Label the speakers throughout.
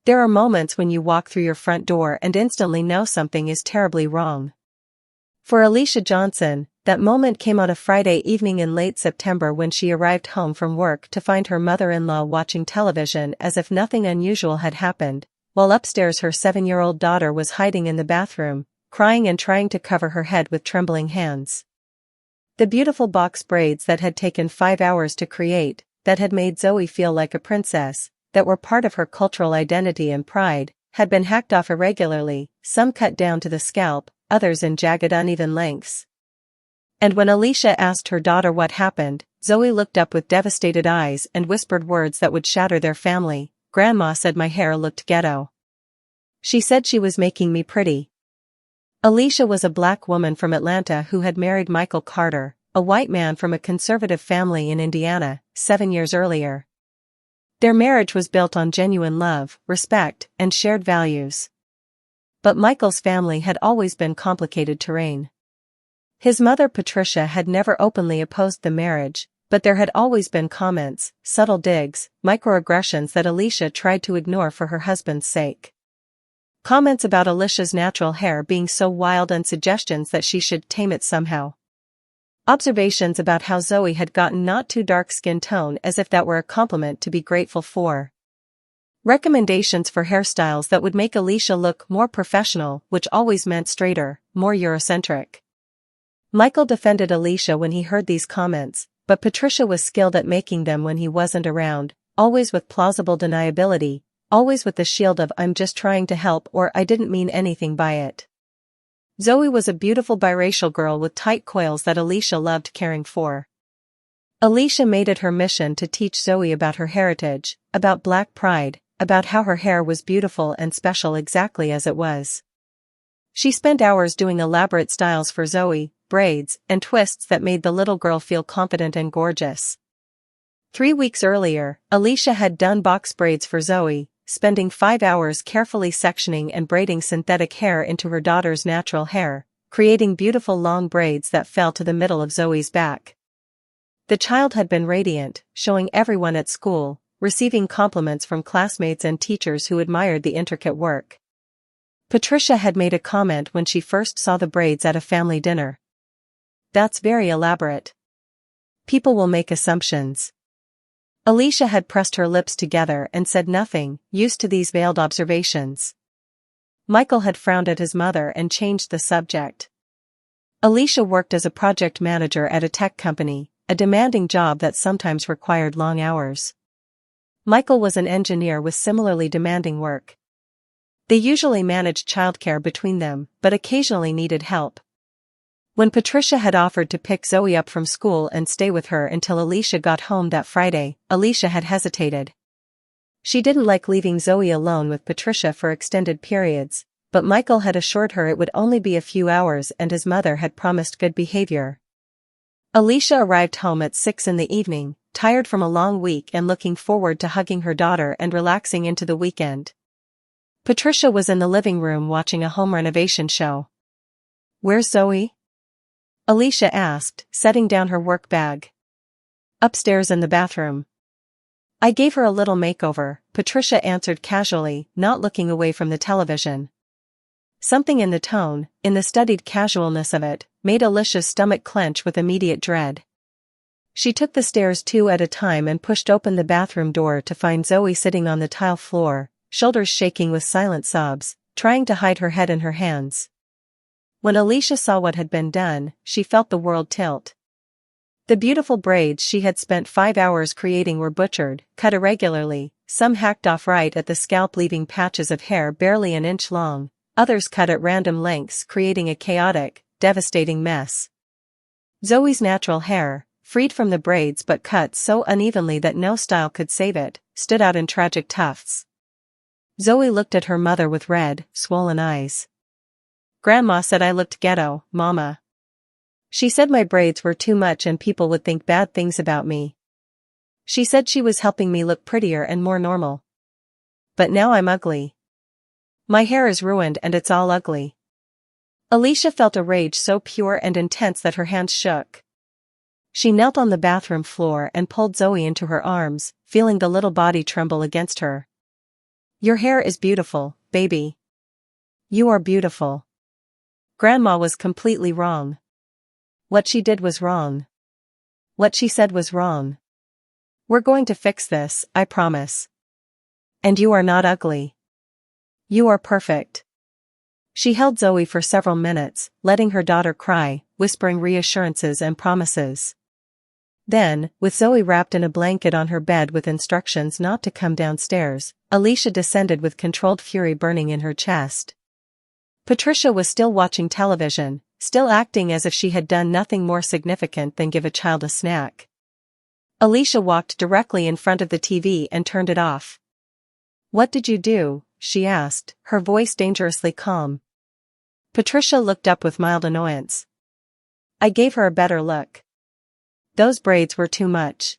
Speaker 1: There are moments when you walk through your front door and instantly know something is terribly wrong. For Alicia Johnson, that moment came on a Friday evening in late September when she arrived home from work to find her mother-in-law watching television as if nothing unusual had happened, while upstairs her 7-year-old daughter was hiding in the bathroom, crying and trying to cover her head with trembling hands. The beautiful box braids that had taken 5 hours to create, that had made Zoe feel like a princess, that were part of her cultural identity and pride, had been hacked off irregularly, some cut down to the scalp, others in jagged uneven lengths. And when Alicia asked her daughter what happened, Zoe looked up with devastated eyes and whispered words that would shatter their family. "Grandma said my hair looked ghetto. She said she was making me pretty." Alicia was a black woman from Atlanta who had married Michael Carter, a white man from a conservative family in Indiana, 7 years earlier. Their marriage was built on genuine love, respect, and shared values. But Michael's family had always been complicated terrain. His mother Patricia had never openly opposed the marriage, but there had always been comments, subtle digs, microaggressions that Alicia tried to ignore for her husband's sake. Comments about Alicia's natural hair being so wild and suggestions that she should tame it somehow. Observations about how Zoe had gotten not too dark skin tone as if that were a compliment to be grateful for. Recommendations for hairstyles that would make Alicia look more professional, which always meant straighter, more Eurocentric. Michael defended Alicia when he heard these comments, but Patricia was skilled at making them when he wasn't around, always with plausible deniability, always with the shield of "I'm just trying to help" or "I didn't mean anything by it." Zoe was a beautiful biracial girl with tight coils that Alicia loved caring for. Alicia made it her mission to teach Zoe about her heritage, about Black pride, about how her hair was beautiful and special exactly as it was. She spent hours doing elaborate styles for Zoe, braids, and twists that made the little girl feel confident and gorgeous. 3 weeks earlier, Alicia had done box braids for Zoe, spending 5 hours carefully sectioning and braiding synthetic hair into her daughter's natural hair, creating beautiful long braids that fell to the middle of Zoe's back. The child had been radiant, showing everyone at school, receiving compliments from classmates and teachers who admired the intricate work. Patricia had made a comment when she first saw the braids at a family dinner. "That's very elaborate. People will make assumptions." Alicia had pressed her lips together and said nothing, used to these veiled observations. Michael had frowned at his mother and changed the subject. Alicia worked as a project manager at a tech company, a demanding job that sometimes required long hours. Michael was an engineer with similarly demanding work. They usually managed childcare between them, but occasionally needed help. When Patricia had offered to pick Zoe up from school and stay with her until Alicia got home that Friday, Alicia had hesitated. She didn't like leaving Zoe alone with Patricia for extended periods, but Michael had assured her it would only be a few hours and his mother had promised good behavior. Alicia arrived home at 6 in the evening, tired from a long week and looking forward to hugging her daughter and relaxing into the weekend. Patricia was in the living room watching a home renovation show. "Where's Zoe?" Alicia asked, setting down her work bag. "Upstairs in the bathroom. I gave her a little makeover," Patricia answered casually, not looking away from the television. Something in the tone, in the studied casualness of it, made Alicia's stomach clench with immediate dread. She took the stairs 2 at a time and pushed open the bathroom door to find Zoe sitting on the tile floor, shoulders shaking with silent sobs, trying to hide her head in her hands. When Alicia saw what had been done, she felt the world tilt. The beautiful braids she had spent 5 hours creating were butchered, cut irregularly, some hacked off right at the scalp leaving patches of hair barely an inch long, others cut at random lengths creating a chaotic, devastating mess. Zoe's natural hair, freed from the braids but cut so unevenly that no style could save it, stood out in tragic tufts. Zoe looked at her mother with red, swollen eyes. "Grandma said I looked ghetto, Mama. She said my braids were too much and people would think bad things about me. She said she was helping me look prettier and more normal. But now I'm ugly. My hair is ruined and it's all ugly." Alicia felt a rage so pure and intense that her hands shook. She knelt on the bathroom floor and pulled Zoe into her arms, feeling the little body tremble against her. Your hair is beautiful, baby. You are beautiful. Grandma was completely wrong. What she did was wrong. What she said was wrong. We're going to fix this, I promise. And you are not ugly. You are perfect. She held Zoe for several minutes, letting her daughter cry, whispering reassurances and promises. Then, with Zoe wrapped in a blanket on her bed with instructions not to come downstairs, Alicia descended with controlled fury burning in her chest. Patricia was still watching television, still acting as if she had done nothing more significant than give a child a snack. Alicia walked directly in front of the TV and turned it off. "What did you do?" she asked, her voice dangerously calm. Patricia looked up with mild annoyance. "I gave her a better look. Those braids were too much.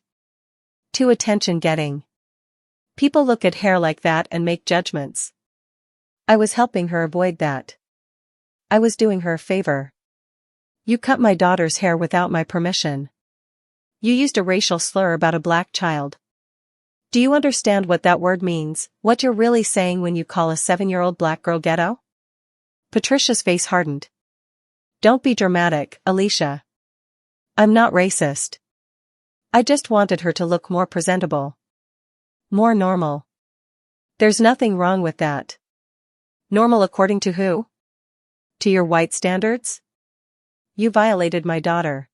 Speaker 1: Too attention-getting. People look at hair like that and make judgments. I was helping her avoid that. I was doing her a favor. You cut my daughter's hair without my permission. You used a racial slur about a black child. Do you understand what that word means, what you're really saying when you call a 7-year-old black girl ghetto?" Patricia's face hardened. "Don't be dramatic, Alicia. I'm not racist. I just wanted her to look more presentable. More normal. There's nothing wrong with that." "Normal according to who? To your white standards? You violated my daughter.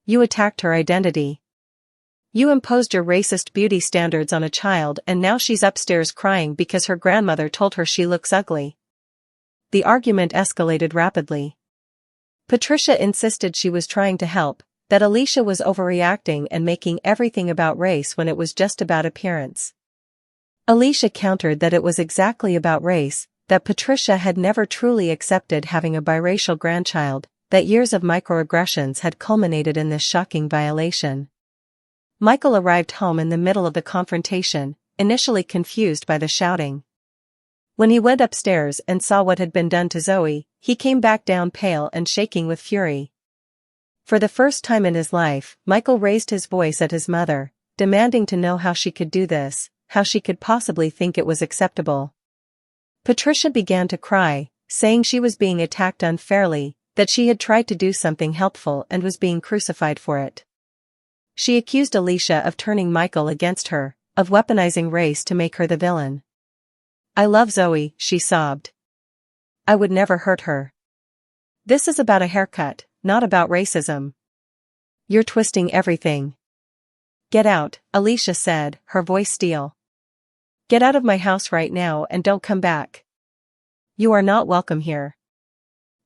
Speaker 1: You attacked her identity. You imposed your racist beauty standards on a child and now she's upstairs crying because her grandmother told her she looks ugly." The argument escalated rapidly. Patricia insisted she was trying to help, that Alicia was overreacting and making everything about race when it was just about appearance. Alicia countered that it was exactly about race, that Patricia had never truly accepted having a biracial grandchild, that years of microaggressions had culminated in this shocking violation. Michael arrived home in the middle of the confrontation, initially confused by the shouting. When he went upstairs and saw what had been done to Zoe, he came back down pale and shaking with fury. For the first time in his life, Michael raised his voice at his mother, demanding to know how she could do this, how she could possibly think it was acceptable. Patricia began to cry, saying she was being attacked unfairly, that she had tried to do something helpful and was being crucified for it. She accused Alicia of turning Michael against her, of weaponizing race to make her the villain. "I love Zoe," she sobbed. "I would never hurt her. This is about a haircut, not about racism. You're twisting everything." "Get out," Alicia said, her voice steel. "Get out of my house right now and don't come back. You are not welcome here.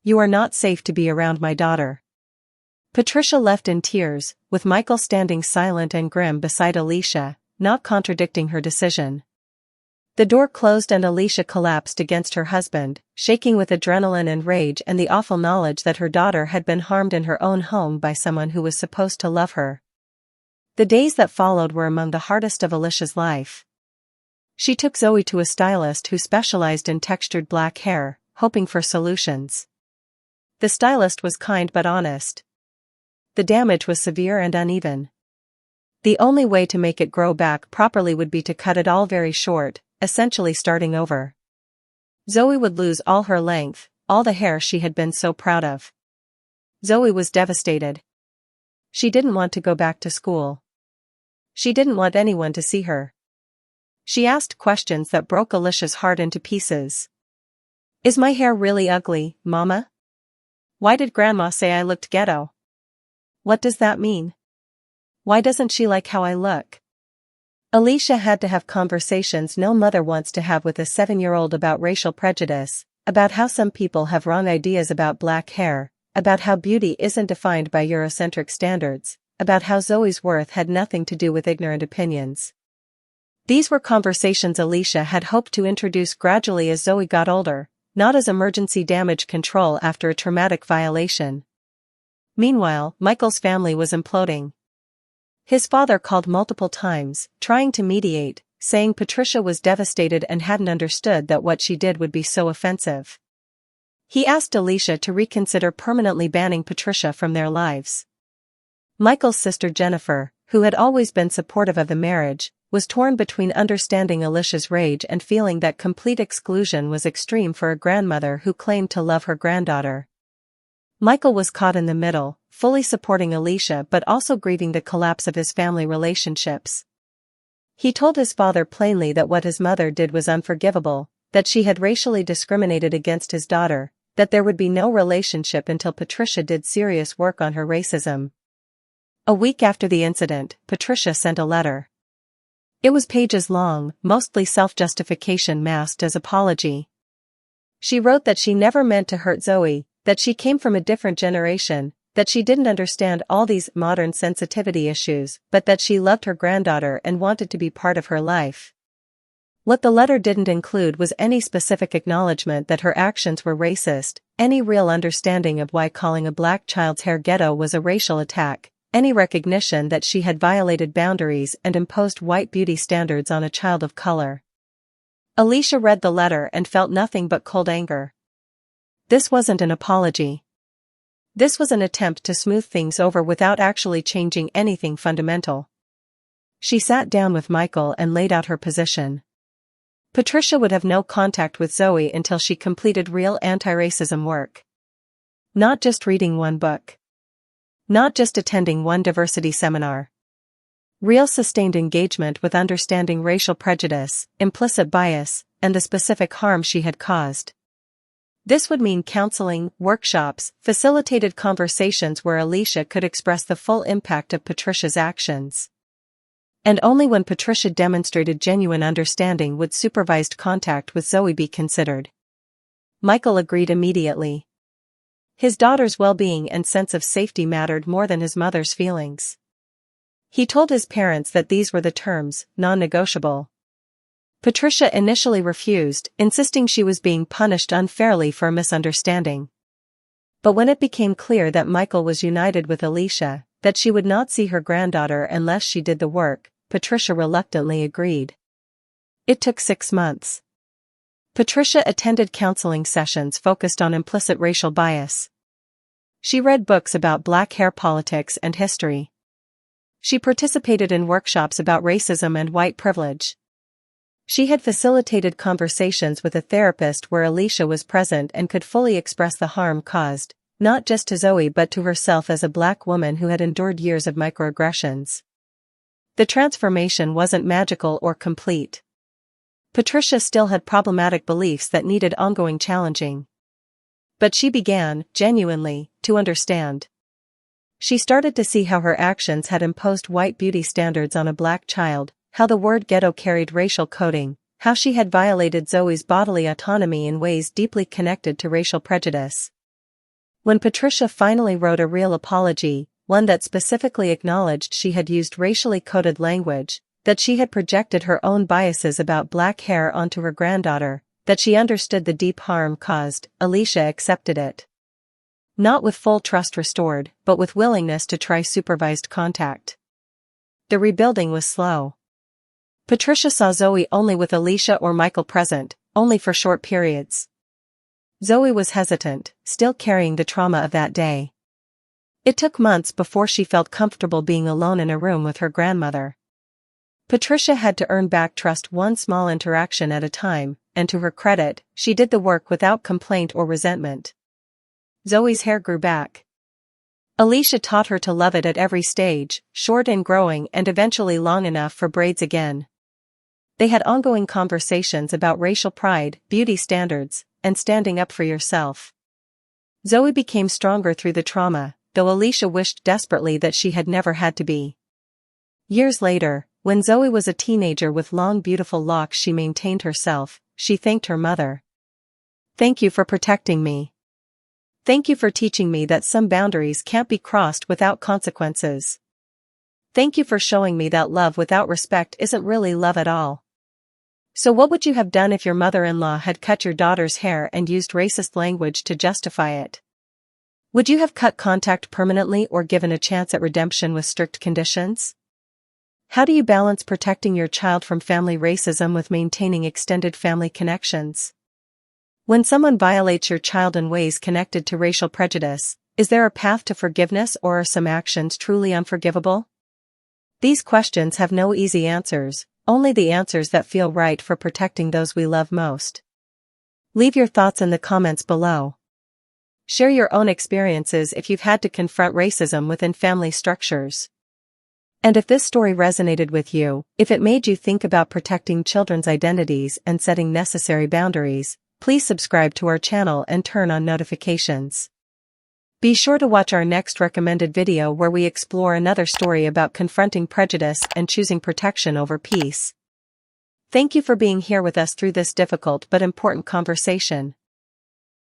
Speaker 1: You are not safe to be around my daughter." Patricia left in tears, with Michael standing silent and grim beside Alicia, not contradicting her decision. The door closed and Alicia collapsed against her husband, shaking with adrenaline and rage and the awful knowledge that her daughter had been harmed in her own home by someone who was supposed to love her. The days that followed were among the hardest of Alicia's life. She took Zoe to a stylist who specialized in textured black hair, hoping for solutions. The stylist was kind but honest. The damage was severe and uneven. The only way to make it grow back properly would be to cut it all very short, essentially starting over. Zoe would lose all her length, all the hair she had been so proud of. Zoe was devastated. She didn't want to go back to school. She didn't want anyone to see her. She asked questions that broke Alicia's heart into pieces. "Is my hair really ugly, Mama? Why did Grandma say I looked ghetto? What does that mean? Why doesn't she like how I look?" Alicia had to have conversations no mother wants to have with a 7-year-old about racial prejudice, about how some people have wrong ideas about black hair, about how beauty isn't defined by Eurocentric standards, about how Zoe's worth had nothing to do with ignorant opinions. These were conversations Alicia had hoped to introduce gradually as Zoe got older, not as emergency damage control after a traumatic violation. Meanwhile, Michael's family was imploding. His father called multiple times, trying to mediate, saying Patricia was devastated and hadn't understood that what she did would be so offensive. He asked Alicia to reconsider permanently banning Patricia from their lives. Michael's sister Jennifer, who had always been supportive of the marriage, was torn between understanding Alicia's rage and feeling that complete exclusion was extreme for a grandmother who claimed to love her granddaughter. Michael was caught in the middle, fully supporting Alicia but also grieving the collapse of his family relationships. He told his father plainly that what his mother did was unforgivable, that she had racially discriminated against his daughter, that there would be no relationship until Patricia did serious work on her racism. A week after the incident, Patricia sent a letter. It was pages long, mostly self-justification masked as apology. She wrote that she never meant to hurt Zoe, that she came from a different generation, that she didn't understand all these modern sensitivity issues, but that she loved her granddaughter and wanted to be part of her life. What the letter didn't include was any specific acknowledgement that her actions were racist, any real understanding of why calling a black child's hair ghetto was a racial attack, any recognition that she had violated boundaries and imposed white beauty standards on a child of color. Alicia read the letter and felt nothing but cold anger. This wasn't an apology. This was an attempt to smooth things over without actually changing anything fundamental. She sat down with Michael and laid out her position. Patricia would have no contact with Zoe until she completed real anti-racism work. Not just reading one book. Not just attending one diversity seminar. Real sustained engagement with understanding racial prejudice, implicit bias, and the specific harm she had caused. This would mean counseling, workshops, facilitated conversations where Alicia could express the full impact of Patricia's actions. And only when Patricia demonstrated genuine understanding would supervised contact with Zoe be considered. Michael agreed immediately. His daughter's well-being and sense of safety mattered more than his mother's feelings. He told his parents that these were the terms, non-negotiable. Patricia initially refused, insisting she was being punished unfairly for a misunderstanding. But when it became clear that Michael was united with Alicia, that she would not see her granddaughter unless she did the work, Patricia reluctantly agreed. It took 6 months. Patricia attended counseling sessions focused on implicit racial bias. She read books about black hair politics and history. She participated in workshops about racism and white privilege. She had facilitated conversations with a therapist where Alicia was present and could fully express the harm caused, not just to Zoe but to herself as a black woman who had endured years of microaggressions. The transformation wasn't magical or complete. Patricia still had problematic beliefs that needed ongoing challenging. But she began, genuinely, to understand. She started to see how her actions had imposed white beauty standards on a black child, how the word ghetto carried racial coding, how she had violated Zoe's bodily autonomy in ways deeply connected to racial prejudice. When Patricia finally wrote a real apology, one that specifically acknowledged she had used racially coded language, that she had projected her own biases about black hair onto her granddaughter, that she understood the deep harm caused, Alicia accepted it. Not with full trust restored, but with willingness to try supervised contact. The rebuilding was slow. Patricia saw Zoe only with Alicia or Michael present, only for short periods. Zoe was hesitant, still carrying the trauma of that day. It took months before she felt comfortable being alone in a room with her grandmother. Patricia had to earn back trust one small interaction at a time, and to her credit, she did the work without complaint or resentment. Zoe's hair grew back. Alicia taught her to love it at every stage, short and growing and eventually long enough for braids again. They had ongoing conversations about racial pride, beauty standards, and standing up for yourself. Zoe became stronger through the trauma, though Alicia wished desperately that she had never had to be. Years later, when Zoe was a teenager with long beautiful locks, she maintained herself. She thanked her mother. "Thank you for protecting me. Thank you for teaching me that some boundaries can't be crossed without consequences. Thank you for showing me that love without respect isn't really love at all." So what would you have done if your mother-in-law had cut your daughter's hair and used racist language to justify it? Would you have cut contact permanently or given a chance at redemption with strict conditions? How do you balance protecting your child from family racism with maintaining extended family connections? When someone violates your child in ways connected to racial prejudice, is there a path to forgiveness or are some actions truly unforgivable? These questions have no easy answers, only the answers that feel right for protecting those we love most. Leave your thoughts in the comments below. Share your own experiences if you've had to confront racism within family structures. And if this story resonated with you, if it made you think about protecting children's identities and setting necessary boundaries, please subscribe to our channel and turn on notifications. Be sure to watch our next recommended video where we explore another story about confronting prejudice and choosing protection over peace. Thank you for being here with us through this difficult but important conversation.